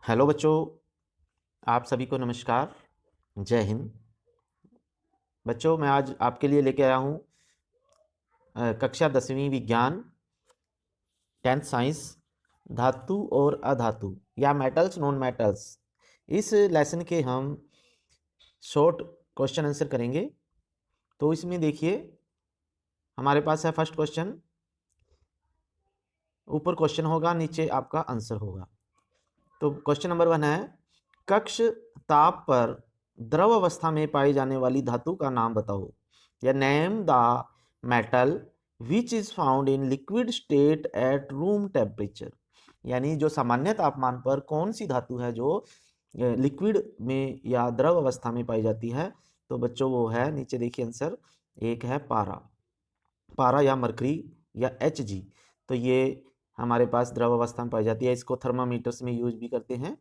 Hello बच्चों, आप सभी को नमस्कार। जय हिंद। बच्चों, मैं आज आपके लिए लेके आया हूँ कक्षा 10वीं विज्ञान 10th साइंस, धातु और अधातु या मेटल्स नॉन मेटल्स। इस लेसन के हम शॉर्ट क्वेश्चन आंसर करेंगे। तो इसमें देखिए, हमारे पास है फर्स्ट क्वेश्चन। ऊपर क्वेश्चन होगा, नीचे आपका आंसर होगा। तो क्वेश्चन नंबर 1 है, कक्ष ताप पर द्रव अवस्था में पाई जाने वाली धातु का नाम बताओ, या name the metal which is found in liquid state at room temperature. यानी जो सामान्य तापमान पर कौन सी धातु है जो लिक्विड में या द्रव अवस्था में पाई जाती है। तो बच्चों वो है, नीचे देखिए आंसर, एक है पारा। पारा या मरकरी या Hg। तो ये हमारे पास द्रव अवस्था में पाई जाती है। इसको थर्मामीटर्स में यूज भी करते हैं।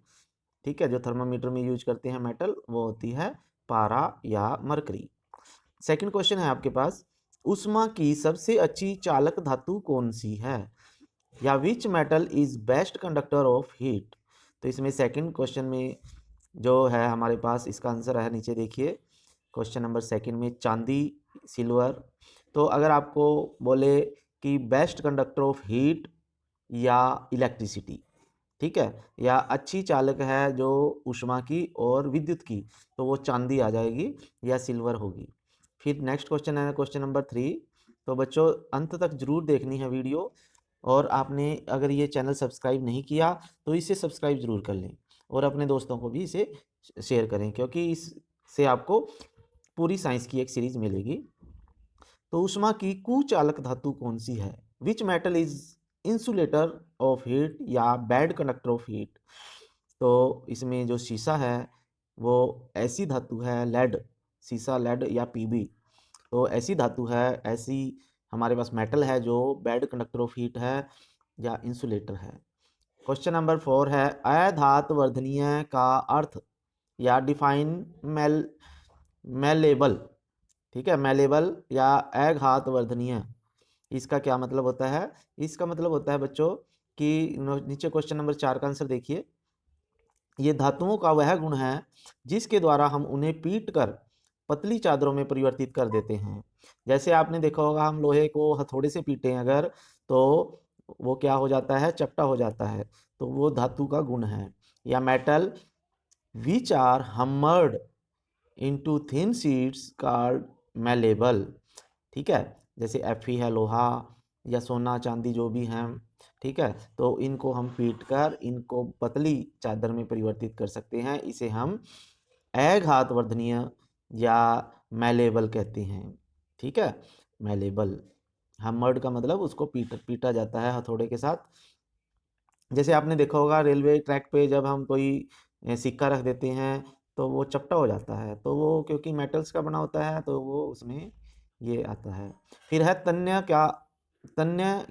ठीक है, जो थर्मामीटर में यूज करते हैं मेटल, वो होती है पारा या मरकरी। सेकंड क्वेश्चन है आपके पास, ऊष्मा की सबसे अच्छी चालक धातु कौन सी है, या which metal is best conductor of heat. तो इसमें सेकंड क्वेश्चन में जो है हमारे पास, इसका आंसर है, नीचे देखिए क्वेश्चन नंबर सेकंड में, चांदी, सिल्वर। तो अगर आपको बोले कि बेस्ट कंडक्टर ऑफ हीट या इलेक्ट्रिसिटी, ठीक है, या अच्छी चालक है जो ऊष्मा की और विद्युत की, तो वो चांदी आ जाएगी या सिल्वर होगी। फिर नेक्स्ट क्वेश्चन है क्वेश्चन नंबर 3। तो बच्चों अंत तक जरूर देखनी है वीडियो, और आपने अगर ये चैनल सब्सक्राइब नहीं किया तो इसे सब्सक्राइब जरूर कर लें, और अपने दोस्तों को भी इसे शेयर करें, क्योंकि इससे आपको पूरी साइंस की एक सीरीज मिलेगी। तो ऊष्मा की कुचालक धातु कौन सी है, which metal is insulator of heat या बैड कंडक्टर ऑफ हीट। तो इसमें जो शीशा है वो ऐसी धातु है, लेड, शीशा, लेड या पीबी। तो ऐसी धातु है, ऐसी हमारे पास मेटल है जो बैड कंडक्टर ऑफ हीट है या इंसुलेटर है। क्वेश्चन नंबर 4 है, अधात वर्धनीय का अर्थ या डिफाइन मेलेबल। ठीक है, मेलेबल या अघात वर्धनीय, इसका क्या मतलब होता है। इसका मतलब होता है बच्चों कि नीचे क्वेश्चन नंबर 4 का आंसर देखिए, ये धातुओं का वह गुण है जिसके द्वारा हम उन्हें पीट कर पतली चादरों में परिवर्तित कर देते हैं। जैसे आपने देखा होगा, हम लोहे को हथौड़े से पीटे अगर, तो वो क्या हो जाता है, चपटा हो जाता है। तो वो धातु का गुण है। या metal which are hammered into thin sheets called malleable. ठीक है, जैसे Fe है लोहा, या सोना चांदी जो भी हैं, ठीक है, तो इनको हम पीट कर इनको पतली चादर में परिवर्तित कर सकते हैं। इसे हम अघात वर्धनीय या मैलेबल कहते हैं। ठीक है, मैलेबल। हमर्ड का मतलब उसको पीटा जाता है हथौड़े के साथ। जैसे आपने देखा होगा, रेलवे ट्रैक पे जब हम कोई सिक्का रख देते हैं तो वो चपटा हो जाता है, तो वो क्योंकि मेटल्स का बना होता है, तो वो उसमें ये आता है। फिर है तन्य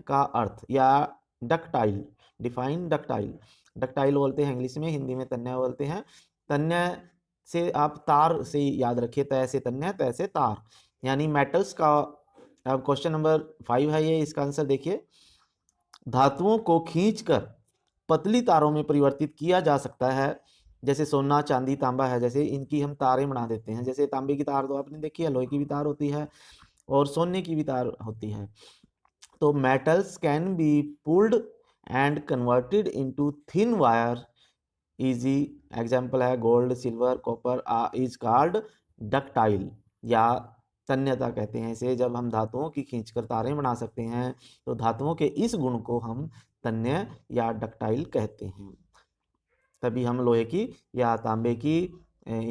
का अर्थ या डक्टाइल, डिफाइन डक्टाइल। डक्टाइल बोलते हैं इंग्लिश में, हिंदी में तन्य बोलते हैं। तन्य से आप तार से याद रखिए, तय से तन्य, तय से तार, यानी मेटल्स का। अब क्वेश्चन नंबर 5 है ये, इसका आंसर देखिए, धातुओं को खींचकर पतली तारों में परिवर्तित किया जा सकता है। जैसे सोना चांदी तांबा है, जैसे इनकी हम तारें बना देते हैं। जैसे तांबे की तार तो आपने देखी है, लोहे की भी तार होती है, और सोने की भी तार होती है। तो metals can be pulled and converted into thin wire easy. Example है gold, silver, copper is called ductile, या तन्यता कहते हैं इसे। जब हम धातुओं की खींचकर तारें बना सकते हैं, तो धातुओं के इस गुण को हम तन्य या डक्टाइल कहते हैं। तभी हम लोहे की या तांबे की,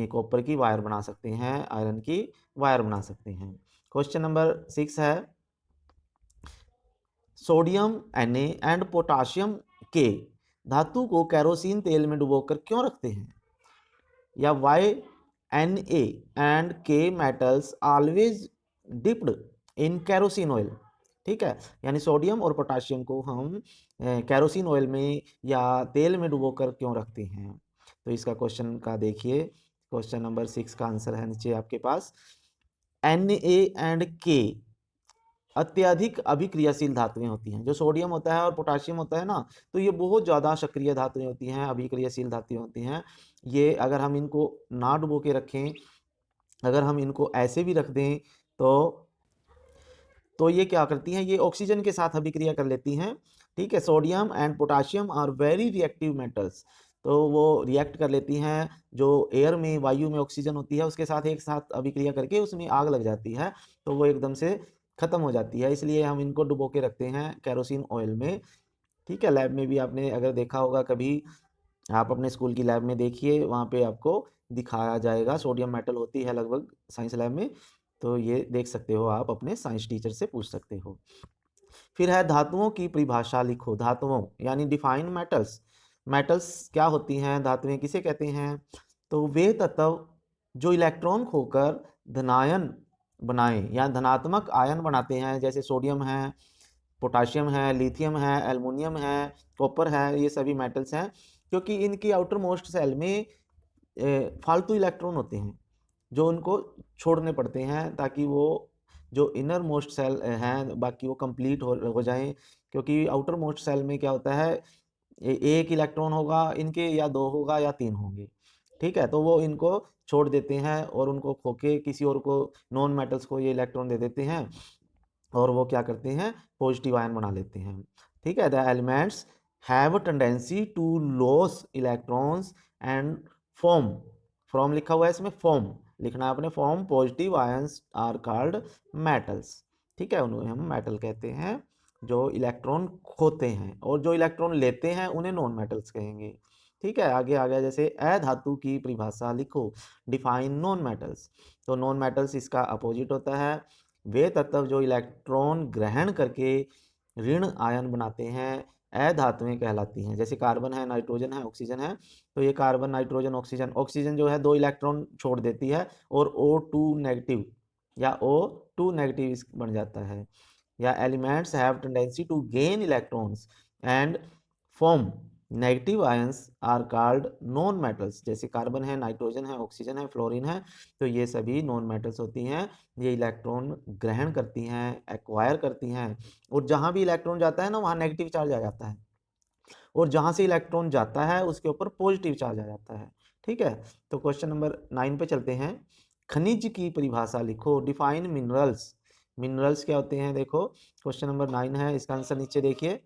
कॉपर की वायर बना सकते हैं, आयरन की वायर बना सकते हैं। क्वेश्चन नंबर 6 है, सोडियम Na एंड पोटाशियम के धातु को कैरोसिन तेल में डुबोकर क्यों रखते हैं। या वाई Na एंड के metals always dipped in kerosene oil. ठीक है, यानी सोडियम और पोटाशियम को हम कैरोसिन ऑयल में या तेल में डुबोकर क्यों रखते हैं। तो इसका क्वेश्चन का देखिए, क्वेश्चन नंबर 6 का आंसर है नीचे आपके पास, Na एंड के अत्यधिक अभिक्रियाशील धातुएं होती हैं। जो सोडियम होता है और पोटाशियम होता है ना, तो ये बहुत ज़्यादा सक्रिय धातुएं होती हैं, अभिक्रियाशील धातुएं होती हैं। ये अगर हम इनको ना डुबो के रखें, अगर हम इनको ऐसे भी रख दें, तो ये क्या करती हैं, ये ऑक्सीजन के साथ अभिक्रिया कर लेती हैं। ठीक है, sodium and potassium are very reactive metals. तो वो रिएक्ट कर लेती हैं, जो एयर में, वायु में ऑक्सीजन होती है उसके साथ एक साथ अभिक्रिया करके उसमें आग लग जाती है, तो वो एकदम से खत्म हो जाती है। इसलिए हम इनको डुबो के रखते हैं केरोसिन ऑयल में। ठीक है, लैब में भी आपने अगर देखा होगा कभी, आप अपने स्कूल की लैब में देखिए, वहाँ पे आपको दिखाया जाएगा, सोडियम मेटल होती है लगभग साइंस लैब में। तो ये देख सकते हो, आप अपने साइंस टीचर से पूछ सकते हो। फिर है धातुओं की परिभाषा लिखो। धातुओं यानी डिफाइन मेटल्स। मेटल्स क्या होती हैं, धातुएं किसे कहते हैं? तो वे तत्व जो इलेक्ट्रॉन खोकर धनायन बनाए या धनात्मक आयन बनाते हैं, जैसे सोडियम है, पोटाशियम है, लिथियम है, एल्युमिनियम है, कॉपर है, ये सभी मेटल्स हैं, क्योंकि इनकी आउटर मोस्ट सेल में फालतू इलेक्ट्रॉन होते हैं जो उनको छोड़ने पड़ते हैं, ताकि वो जो इनर मोस्ट सेल हैं बाकी वो कंप्लीट हो जाएं। क्योंकि आउटर मोस्ट सेल में क्या होता है, एक इलेक्ट्रॉन होगा इनके, या दो होगा, या तीन होंगे। ठीक है, तो वो इनको छोड़ देते हैं और उनको खोके किसी और को, नॉन मेटल्स को ये इलेक्ट्रॉन दे देते हैं, और वो क्या करते हैं, पॉजिटिव आयन बना लेते हैं। ठीक है, the elements have tendency to loss electrons and form, form लिखा हुआ है इसमें, फॉर्म लिखना है आपने, form positive ions are called metals. ठीक है, उन्हें हम मेटल कहते हैं जो इलेक्ट्रॉन खोते हैं, और जो इलेक्ट्रॉन लेते हैं उन्हें नॉन मेटल्स कहेंगे। ठीक है, आगे आ गया, जैसे अधातु की परिभाषा लिखो, डिफाइन नॉन मेटल्स। तो नॉन मेटल्स इसका अपोजिट होता है, वे तत्व जो इलेक्ट्रॉन ग्रहण करके ऋण आयन बनाते हैं, अधातुएं कहलाती हैं। जैसे कार्बन है, नाइट्रोजन है, ऑक्सीजन है, तो ये कार्बन, नाइट्रोजन, ऑक्सीजन, ऑक्सीजन जो है दो इलेक्ट्रॉन छोड़ देती है और O2 नेगेटिव या O2 नेगेटिव बन जाता है। या elements have tendency to gain electrons and form negative ions are called non metals. जैसे कार्बन है, नाइट्रोजन है, ऑक्सीजन है, फ्लोरीन है, तो ये सभी नॉन मेटल्स होती हैं। ये इलेक्ट्रॉन ग्रहण करती हैं, एक्वायर करती हैं, और जहाँ भी इलेक्ट्रॉन जाता है ना, वहाँ नेगेटिव चार्ज आ जाता है, और जहाँ से इलेक्ट्रॉन जाता है उसके ऊपर पॉजिटिव चार्ज आ जाता है। ठीक है, तो क्वेश्चन नंबर 9 पे चलते हैं। खनिज की परिभाषा लिखो, डिफाइन मिनरल्स। मिनरल्स क्या होते हैं, देखो क्वेश्चन नंबर 9 है, इसका आंसर नीचे देखिए।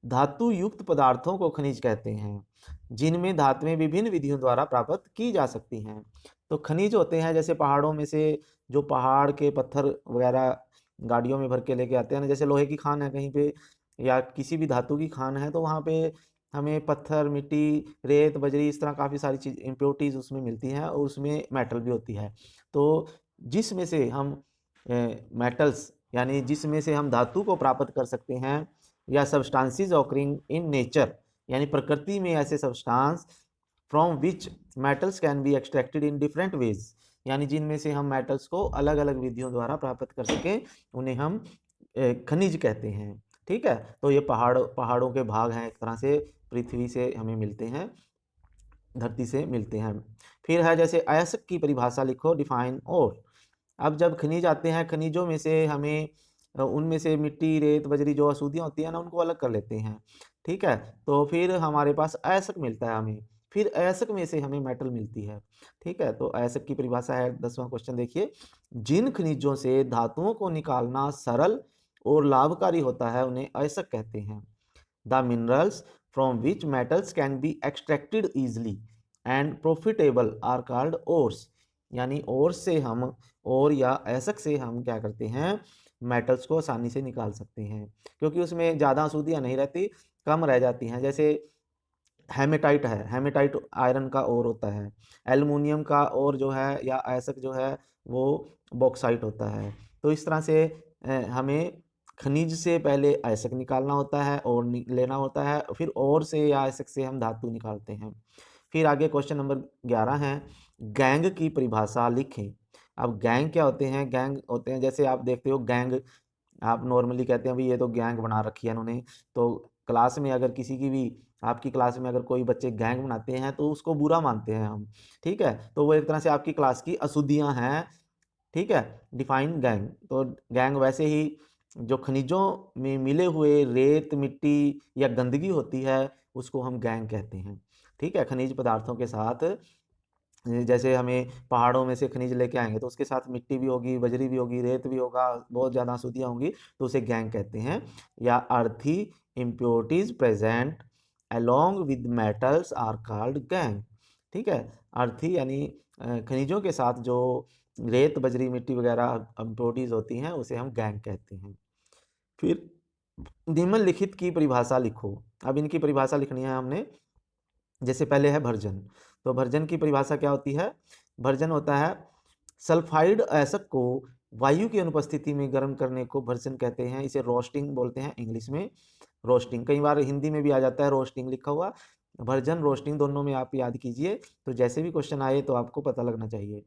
धातु युक्त पदार्थों को खनिज कहते हैं, जिनमें धातुएं विभिन्न विधियों द्वारा प्राप्त की जा सकती हैं। तो खनिज होते हैं जैसे पहाड़ों में से जो पहाड़ के पत्थर वगैरह गाड़ियों में भर के लेके आते हैं ना, जैसे लोहे की खान है कहीं पे, या किसी भी धातु की खान है, तो वहाँ पे हमें पत्थर, मिट्टी, रेत, बजरी, इस तरह काफ़ी सारी चीज़, इम्प्योरिटीज़ उसमें मिलती हैं, और उसमें मेटल भी होती है। तो जिसमें से हम मेटल्स यानी जिसमें से हम धातु को प्राप्त कर सकते हैं, या सब्सटेंसेस ऑकरिंग इन नेचर, यानी प्रकृति में ऐसे substance from which metals can be extracted in different ways, यानी जिनमें से हम मेटल्स को अलग अलग विधियों द्वारा प्राप्त कर सकें, उन्हें हम खनिज कहते हैं। ठीक है, तो ये पहाड़ों के भाग हैं, एक तरह से पृथ्वी से हमें मिलते हैं, धरती से मिलते हैं। फिर है जैसे अयस्क की परिभाषा लिखो, डिफाइन और। अब जब खनिज आते हैं, खनिजों में से हमें उनमें से मिट्टी, रेत, बजरी जो अशुद्धियाँ होती हैं ना, उनको अलग कर लेते हैं। ठीक है, तो फिर हमारे पास अयस्क मिलता है हमें, फिर अयस्क में से हमें मेटल मिलती है। ठीक है, तो अयस्क की परिभाषा है, 10वां क्वेश्चन देखिए। जिन खनिजों से धातुओं को निकालना सरल और लाभकारी होता है उन्हें अयस्क कहते हैं। The minerals from which metals can be extracted easily and profitable are called ores. यानी ओर्स से हम, और या अयस्क से हम क्या करते हैं, मेटल्स को आसानी से निकाल सकते हैं, क्योंकि उसमें ज़्यादा अशुद्धियाँ नहीं रहती, कम रह जाती हैं। जैसे हेमेटाइट है, हेमेटाइट आयरन का ओर होता है। एल्युमिनियम का ओर जो है या अयस्क जो है वो बॉक्साइट होता है। तो इस तरह से हमें खनिज से पहले अयस्क निकालना होता है और लेना होता है, फिर और से या अयस्क से हम धातु निकालते हैं। फिर आगे क्वेश्चन नंबर 11 है, गैंग की परिभाषा लिखें। अब गैंग क्या होते हैं, गैंग होते हैं जैसे आप देखते हो गैंग, आप नॉर्मली कहते हैं भाई ये तो गैंग बना रखी है इन्होंने। तो क्लास में अगर किसी की भी, आपकी क्लास में अगर कोई बच्चे गैंग बनाते हैं तो उसको बुरा मानते हैं हम। ठीक है, तो वो एक तरह से आपकी क्लास की अशुद्धियां हैं, ठीक है। डिफाइन गैंग, तो गैंग वैसे ही जो खनिजों में मिले हुए रेत, मिट्टी या गंदगी होती है उसको हम गैंग कहते हैं। ठीक है, खनिज पदार्थों के साथ जैसे हमें पहाड़ों में से खनिज लेके आएंगे तो उसके साथ मिट्टी भी होगी, बजरी भी होगी, रेत भी होगा, बहुत ज़्यादा अशुद्धियाँ होंगी, तो उसे गैंग कहते हैं। या earthy impurities present along with metals are called gangue. ठीक है, अर्थी यानी खनिजों के साथ जो रेत, बजरी, मिट्टी वगैरह इम्प्योरिटीज होती हैं उसे हम गैंग कहते हैं। फिर निम्नलिखित की परिभाषा लिखो। अब इनकी परिभाषा लिखनी है हमने। जैसे पहले है भर्जन, तो भर्जन की परिभाषा क्या होती है? भर्जन होता है सल्फाइड एसिड को वायु की अनुपस्थिति में गर्म करने को भर्जन कहते हैं। इसे रोस्टिंग बोलते हैं इंग्लिश में, रोस्टिंग। कई बार हिंदी में भी आ जाता है रोस्टिंग लिखा हुआ, भर्जन रोस्टिंग दोनों में आप याद कीजिए, तो जैसे भी क्वेश्चन आए तो आपको पता लगना चाहिए।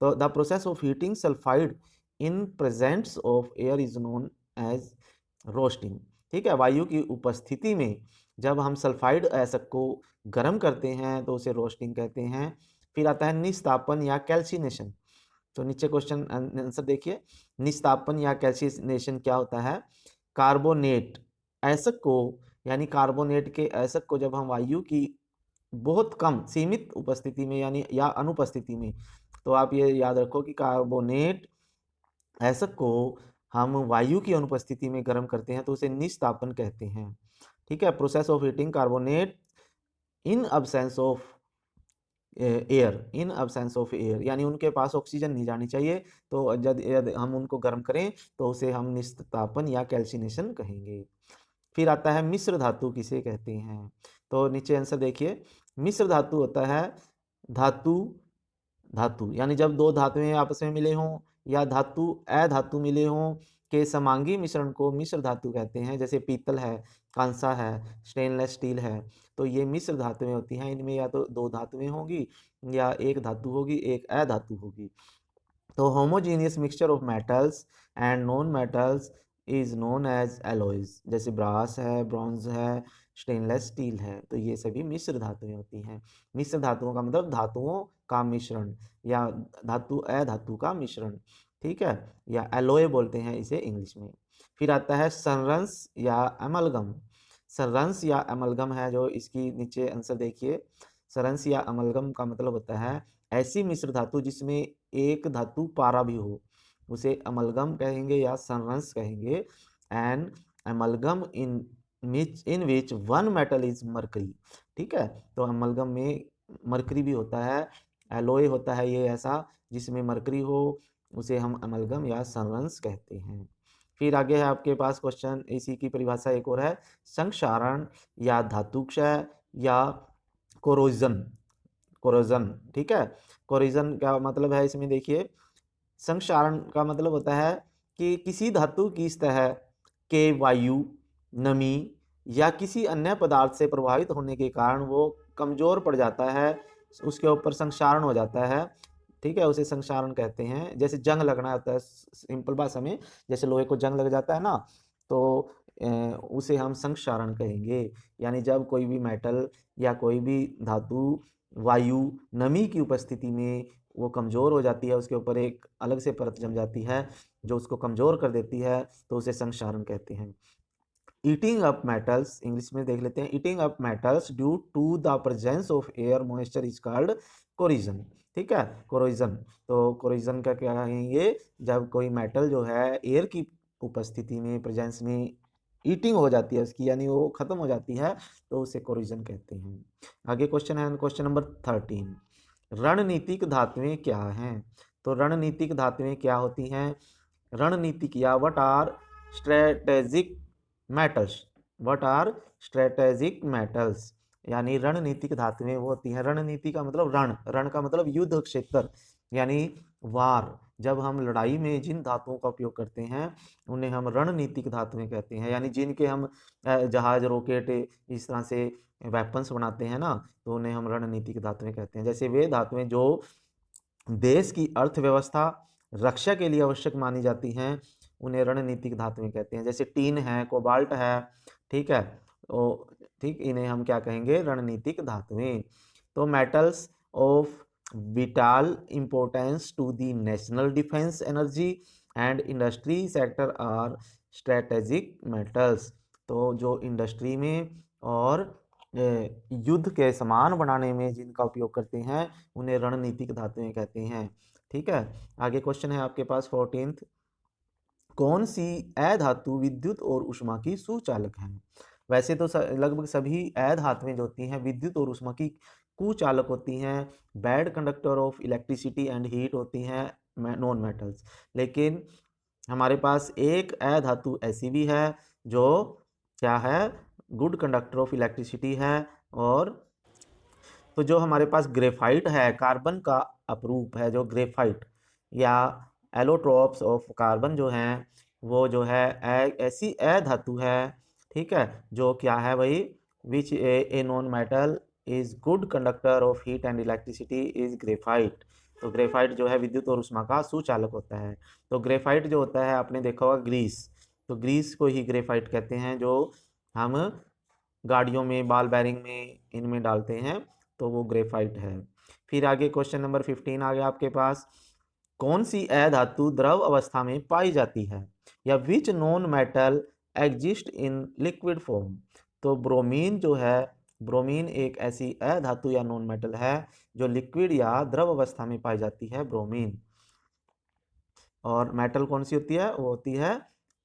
तो the process of heating sulphide in presence of air is known as roasting. ठीक है, वायु की उपस्थिति में जब हम सल्फाइड एसिड को गर्म करते हैं तो उसे रोस्टिंग कहते हैं। फिर आता है निस्तापन या कैल्सिनेशन। तो नीचे क्वेश्चन आंसर देखिए, निस्तापन या कैल्सिनेशन क्या होता है? कार्बोनेट एसिड को, यानी कार्बोनेट के एसिड को जब हम वायु की बहुत कम सीमित उपस्थिति में यानी या अनुपस्थिति में, तो आप ये याद रखो कि कार्बोनेट एसिड को हम वायु की अनुपस्थिति में गर्म करते हैं तो उसे निस्तापन कहते हैं। ठीक है, process of heating carbonate in absence of air, in absence of air यानी उनके पास ऑक्सीजन नहीं जानी चाहिए, तो जब हम उनको गर्म करें तो उसे हम निस्तापन या कैल्सिनेशन कहेंगे। फिर आता है मिश्र धातु किसे कहते हैं? तो नीचे आंसर देखिए, मिश्र धातु होता है धातु धातु यानी जब दो धातुएं आपस में मिले हों या धातु अधातु मिले हों के समांगी मिश्रण को मिश्र धातु कहते हैं। जैसे पीतल है, कांसा है, स्टेनलेस स्टील है, तो ये मिश्र धातुएं होती हैं। इनमें या तो दो धातुएं होगी या एक धातु होगी, एक अधातु होगी। तो homogeneous mixture of metals and non metals is known as alloys. जैसे ब्रास है, ब्रॉन्ज है, स्टेनलेस स्टील है, तो ये सभी मिश्र धातुएं होती हैं। मिश्र धातुओं का मतलब धातुओं का मिश्रण या धातु अधातु का मिश्रण। ठीक है, या एलोय बोलते हैं इसे इंग्लिश में। फिर आता है संरंस या एमलगम। संरंस या एमलगम है जो इसकी नीचे आंसर देखिए। संरंस या एमलगम का मतलब होता है ऐसी मिश्र धातु जिसमें एक धातु पारा भी हो, उसे अमलगम कहेंगे या संरंस कहेंगे। And amalgam in which one metal is mercury. ठीक है, तो अमलगम में मरकरी भी होता है, एलोय होता है ये ऐसा जिसमें मरकरी हो, उसे हम अमलगम या संरंस कहते हैं। फिर आगे है आपके पास क्वेश्चन, इसी की परिभाषा एक और है, संक्षारण या धातुक्षय या कोरोजन। कोरोजन, ठीक है, कोरोजन का मतलब है इसमें देखिए, संक्षारण का मतलब होता है कि किसी धातु की सतह के वायु, नमी या किसी अन्य पदार्थ से प्रभावित होने के कारण वो कमजोर पड़ जाता है, उसके ऊपर संक्षारण हो जाता है। ठीक है, उसे संक्षारण कहते हैं। जैसे जंग लगना होता है सिंपल भाषा में, जैसे लोहे को जंग लग जाता है ना, तो उसे हम संक्षारण कहेंगे। यानी जब कोई भी मेटल या कोई भी धातु वायु, नमी की उपस्थिति में वो कमज़ोर हो जाती है, उसके ऊपर एक अलग से परत जम जाती है जो उसको कमज़ोर कर देती है, तो उसे संक्षारण कहते हैं। ईटिंग अप मेटल्स इंग्लिश में देख लेते हैं। Eating up metals due to the presence of air moisture is called corrosion. ठीक है, कोरोजन। तो कोरिजन का क्या कहेंगे? जब कोई मेटल जो है एयर की उपस्थिति में, प्रेजेंस में ईटिंग हो जाती है उसकी, यानी वो खत्म हो जाती है, तो उसे कोरिजन कहते हैं। आगे क्वेश्चन है क्वेश्चन नंबर 13, रणनीतिक धातुएं क्या हैं? तो रणनीतिक धातुएं क्या होती हैं? रणनीतिक या what are strategic metals, what are strategic metals, यानी रणनीतिक धातुएं वो होती हैं। रणनीति का मतलब रण, रण का मतलब युद्ध क्षेत्र यानी वार। जब हम लड़ाई में जिन धातुओं का उपयोग करते हैं उन्हें हम रणनीतिक धातुएं कहते हैं। यानी जिनके हम जहाज, रॉकेट, इस तरह से वेपन्स बनाते हैं ना, तो उन्हें हम रणनीतिक धातुएं कहते हैं। जैसे वे धातुएं जो देश की अर्थव्यवस्था, रक्षा के लिए आवश्यक मानी जाती हैं, उन्हें रणनीतिक धातुएं कहते हैं। जैसे टीन है, कोबाल्ट है, ठीक है, तो ठीक, इन्हें हम क्या कहेंगे? रणनीतिक धातुएं। तो metals of vital importance to the national defense, energy and industry sector are strategic metals। तो जो इंडस्ट्री में और युद्ध के सामान बनाने में जिनका उपयोग करते हैं उन्हें रणनीतिक धातुएं कहते हैं। ठीक है, आगे क्वेश्चन है आपके पास 14th, कौन सी अधातु विद्युत और ऊष्मा की सुचालक है? वैसे तो लगभग सभी अधातुएं जो होती हैं विद्युत और ऊष्मा की कुचालक होती हैं, bad conductor of electricity and heat होती हैं नॉन मेटल्स। लेकिन हमारे पास एक अधातु ऐसी भी है जो क्या है, गुड कंडक्टर ऑफ इलेक्ट्रिसिटी है। और तो जो हमारे पास ग्रेफाइट है, कार्बन का अपरूप है जो ग्रेफाइट या एलोट्रोप्स ऑफ कार्बन जो हैं वो जो है ऐसी अधातु है, ठीक है, जो क्या है भाई, which a non metal is good conductor of heat and electricity is graphite. तो ग्रेफाइट जो है विद्युत और ऊष्मा का सुचालक होता है। तो ग्रेफाइट जो होता है आपने देखा होगा ग्रीस, तो ग्रीस को ही ग्रेफाइट कहते हैं जो हम गाड़ियों में बॉल बेरिंग में इनमें डालते हैं, तो वो ग्रेफाइट है। फिर आगे क्वेश्चन नंबर 15 आ गया आपके पास, कौन सी अधातु द्रव अवस्था में पाई जाती है, या which non metal exist in liquid form? तो ब्रोमीन जो है, ब्रोमीन एक ऐसी अधातु या नॉन मेटल है जो लिक्विड या द्रव अवस्था में पाई जाती है, ब्रोमीन। और मेटल कौन सी होती है, वो होती है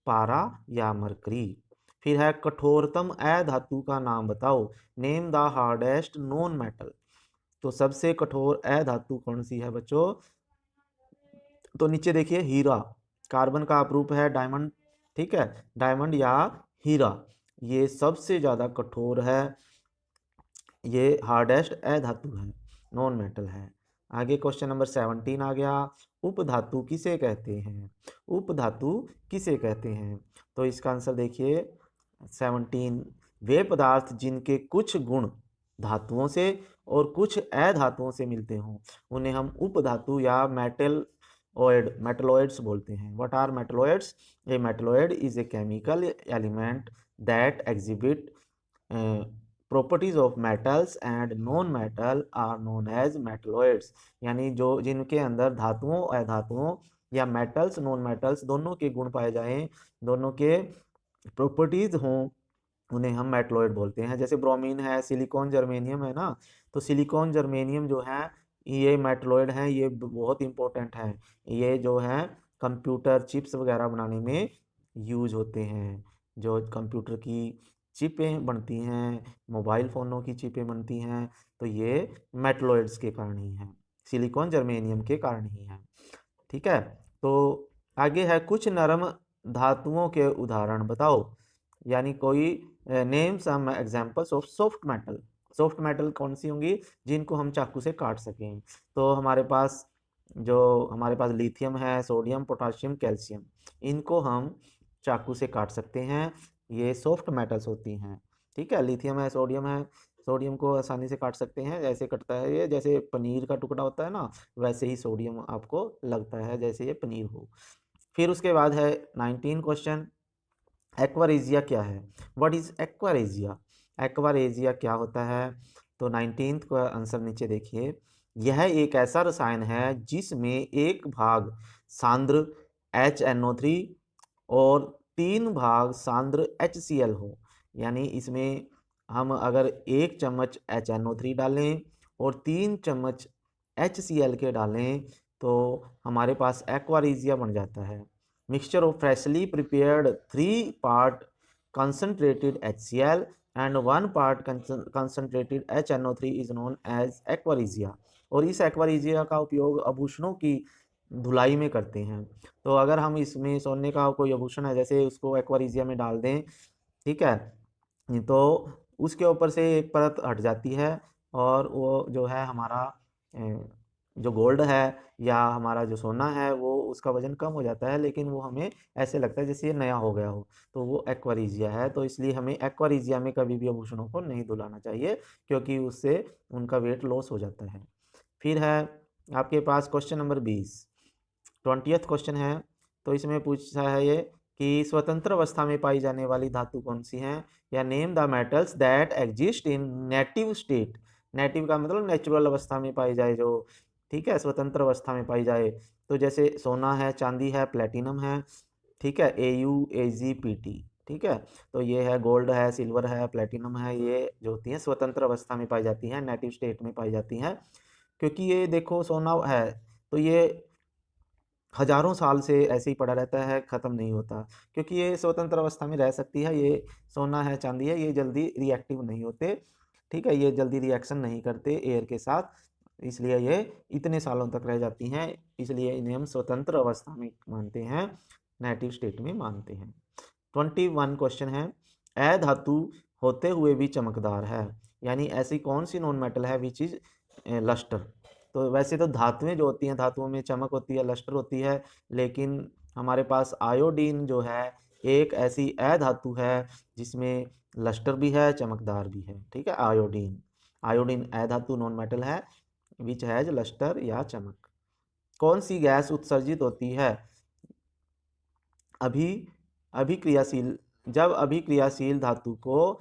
पारा या मरकरी। फिर है कठोरतम अधातु का नाम बताओ, name the hardest non metal. तो सबसे कठोर अधातु कौन सी है बच्चों? तो नीचे देखिए हीरा, कार्बन का अपरूप है डायमंड, ठीक है, डायमंड या हीरा ये सबसे ज्यादा कठोर है, ये हार्डेस्ट अधातु है, नॉन मेटल है। आगे क्वेश्चन नंबर 17 आ गया, उपधातु किसे कहते हैं? उपधातु किसे कहते हैं? तो इसका आंसर देखिए 17, वे पदार्थ जिनके कुछ गुण धातुओं से और कुछ अधातुओं से मिलते हों उन्हें हम उपधातु या मेटलॉइड्स बोलते हैं। What are metalloids? A metalloid is a chemical element that exhibit properties of metals and non metal are known as metalloids. यानी जो जिनके अंदर धातुओं अधातुओं या मेटल्स नॉन मेटल्स दोनों के गुण पाए जाएं, दोनों के प्रॉपर्टीज हों, उन्हें हम मेटलॉइड बोलते हैं। जैसे ब्रोमीन है, सिलिकॉन जर्मेनियम है ना, तो सिलिकॉन जर्मेनियम जो है ये मेटलॉइड हैं, ये बहुत इंपॉर्टेंट है। ये जो है कंप्यूटर चिप्स वगैरह बनाने में यूज होते हैं, जो कंप्यूटर की चिपें बनती हैं, मोबाइल फ़ोनों की चिपें बनती हैं, तो ये मेटलॉइड्स के कारण ही हैं, सिलिकॉन जर्मेनियम के कारण ही हैं। ठीक है, तो आगे है कुछ नरम धातुओं के उदाहरण बताओ, यानी कोई name some examples of soft metal. Soft metal कौन सी होंगी जिनको हम चाकू से काट सकें? तो हमारे पास लिथियम है, सोडियम, पोटाशियम, कैल्शियम, इनको हम चाकू से काट सकते हैं, ये सॉफ्ट मेटल्स होती हैं। ठीक है, लिथियम है, सोडियम को आसानी से काट सकते हैं, जैसे कटता है ये, जैसे पनीर का टुकड़ा होता है ना, वैसे ही सोडियम आपको लगता है जैसे ये पनीर हो। फिर उसके बाद है 19 क्वेश्चन, एक्वारेजिया क्या है? What is aqua regia? एक्वारेजिया क्या होता है? तो 19th का आंसर नीचे देखिए, यह एक ऐसा रसायन है जिसमें एक भाग सांद्र HNO3 और 3 भाग सांद्र HCl हो। यानी इसमें हम अगर 1 चम्मच HNO3 डालें और 3 चम्मच HCl के डालें तो हमारे पास एक्वारेजिया बन जाता है। Mixture of freshly prepared 3 part concentrated HCl and 1 part concentrated HNO3 is known as aquaresia। और इस एक्वारेजिया का उपयोग आभूषणों की धुलाई में करते हैं। तो अगर हम इसमें सोने का कोई आभूषण है जैसे उसको एक्वारेजिया में डाल दें, ठीक है, तो उसके ऊपर से एक परत हट जाती है और वो जो है हमारा जो गोल्ड है या हमारा जो सोना है वो उसका वजन कम हो जाता है, लेकिन वो हमें ऐसे लगता है जैसे ये नया हो गया हो, तो वो एक्वारेजिया है। तो इसलिए हमें एक्वारेजिया में कभी भी आभूषणों को नहीं धुलाना चाहिए क्योंकि उससे उनका वेट लॉस हो जाता है। फिर है आपके पास क्वेश्चन नंबर 20, 20th क्वेश्चन है। तो इसमें पूछा है ये कि स्वतंत्र अवस्था में पाई जाने वाली धातु कौन सी हैं, या name the metals that exist in native state. Native का मतलब नेचुरल अवस्था में पाई जाए जो ठीक है, स्वतंत्र अवस्था में पाई जाए। तो जैसे सोना है, चांदी है, प्लेटिनम है, ठीक है, AuAgPt, ठीक है। तो ये है गोल्ड है, सिल्वर है, प्लेटिनम है, ये जो होती हैं स्वतंत्र अवस्था में पाई जाती हैं, नेटिव स्टेट में पाई जाती हैं। क्योंकि ये देखो सोना है तो ये हजारों साल से ऐसे ही पड़ा रहता है, ख़त्म नहीं होता, क्योंकि ये स्वतंत्र अवस्था में रह सकती है। ये सोना है, चांदी है, ये जल्दी रिएक्टिव नहीं होते, ठीक है, ये जल्दी रिएक्शन नहीं करते एयर के साथ, इसलिए ये इतने सालों तक रह जाती हैं, इसलिए इन्हें हम स्वतंत्र अवस्था में मानते हैं, नेटिव स्टेट में मानते हैं। 21 क्वेश्चन है, अधातु होते हुए भी चमकदार है, यानी ऐसी कौन सी नॉन मेटल है विच इज लस्टर। तो वैसे तो धातुएं जो होती हैं, धातुओं में चमक होती है, लस्टर होती है, लेकिन हमारे पास आयोडीन जो है एक ऐसी अधातु है जिसमें लस्टर भी है, चमकदार भी है, ठीक है। आयोडीन, आयोडीन अधातु नॉन मेटल है विच हैज लस्टर या चमक। कौन सी गैस उत्सर्जित होती है अभिक्रियाशील जब अभिक्रियाशील धातु को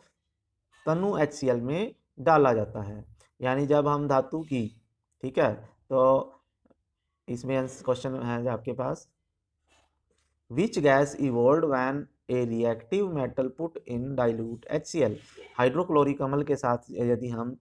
तनु HCl में डाला जाता है, यानी जब हम धातु की, ठीक है, तो इसमें क्वेश्चन है आपके पास, which gas evolve when a reactive metal put in dilute HCl। Hydrochloric अम्ल के साथ यदि हम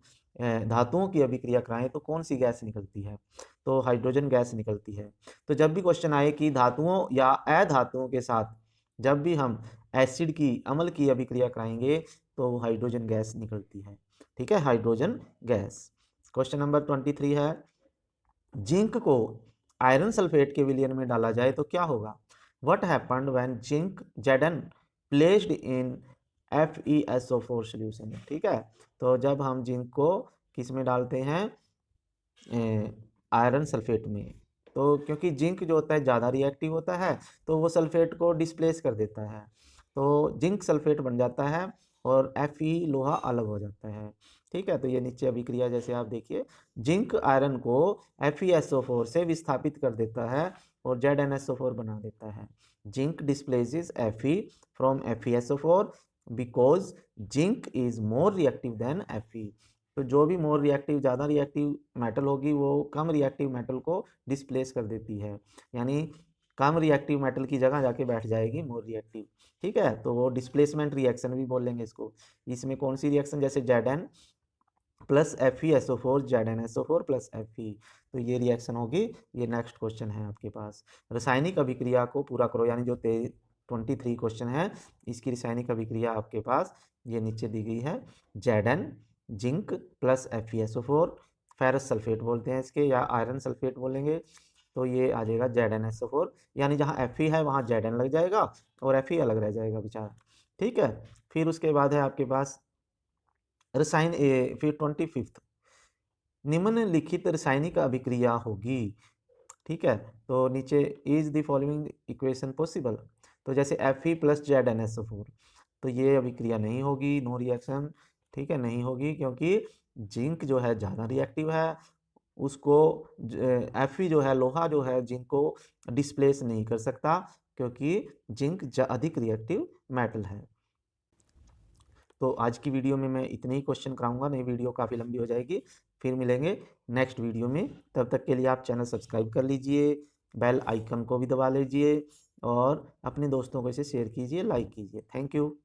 धातुओं की अभिक्रिया कराएं तो कौन सी गैस निकलती है, तो हाइड्रोजन गैस निकलती है। तो जब भी क्वेश्चन आए कि धातुओं या अधातुओं के साथ जब भी हम एसिड की, अम्ल की अभिक्रिया कराएंगे तो हाइड्रोजन गैस निकलती है, ठीक है, हाइड्रोजन गैस। क्वेश्चन नंबर 23 है, जिंक को आयरन सल्फेट के विलयन में डाला जाए तो क्या होगा। What happened when zinc Zn placed in FeSO4 solution, ठीक है। तो जब हम जिंक को किस में डालते हैं, आयरन सल्फेट में, तो क्योंकि जिंक जो होता है ज़्यादा रिएक्टिव होता है तो वो सल्फेट को डिस्प्लेस कर देता है, तो जिंक सल्फेट बन जाता है और Fe लोहा अलग हो जाता है, ठीक है। तो ये नीचे अभिक्रिया जैसे आप देखिए, जिंक आयरन को FeSO4 से विस्थापित कर देता है और ZnSO4 बना देता है। Zinc displaces Fe from FeSO4 because zinc is more reactive than Fe। तो जो भी मोर रिएक्टिव, ज़्यादा रिएक्टिव मेटल होगी वो कम रिएक्टिव मेटल को डिस्प्लेस कर देती है, यानी कम रिएक्टिव मेटल की जगह जाके बैठ जाएगी मोर रिएक्टिव, ठीक है। तो वो डिस्प्लेसमेंट रिएक्शन भी बोलेंगे इसको। इसमें कौन सी रिएक्शन, जैसे Zn plus FeSO4 ZnSO4 plus Fe, तो ये रिएक्शन होगी। ये नेक्स्ट क्वेश्चन है आपके पास, रासायनिक अभिक्रिया को पूरा करो, यानी जो 23 क्वेश्चन है इसकी रासायनिक अभिक्रिया आपके पास ये नीचे दी गई है। Zn zinc plus FeSO4, ferrous sulphate बोलते हैं इसके, या आयरन सल्फेट बोलेंगे, तो ये आ जाएगा ZnSO4, यानी जहाँ Fe है वहाँ Zn लग जाएगा और Fe अलग रह जाएगा बेचारा, ठीक है। फिर उसके बाद है आपके पास रसायन फिर 25 निम्नलिखित रासायनिक अभिक्रिया होगी, ठीक है। तो नीचे is the following equation possible, तो जैसे Fe प्लस ZnSO4, तो ये अभिक्रिया नहीं होगी, नो रिएक्शन, ठीक है, नहीं होगी, क्योंकि जिंक जो है ज़्यादा रिएक्टिव है, उसको Fe जो है, लोहा जो है, जिंक को डिस्प्लेस नहीं कर सकता, क्योंकि जिंक अधिक रिएक्टिव मेटल है। तो आज की वीडियो में मैं इतने ही क्वेश्चन कराऊंगा, नहीं वीडियो काफ़ी लंबी हो जाएगी। फिर मिलेंगे नेक्स्ट वीडियो में, तब तक के लिए आप चैनल सब्सक्राइब कर लीजिए, बेल आइकन को भी दबा लीजिए और अपने दोस्तों को इसे शेयर कीजिए, लाइक कीजिए। Thank you.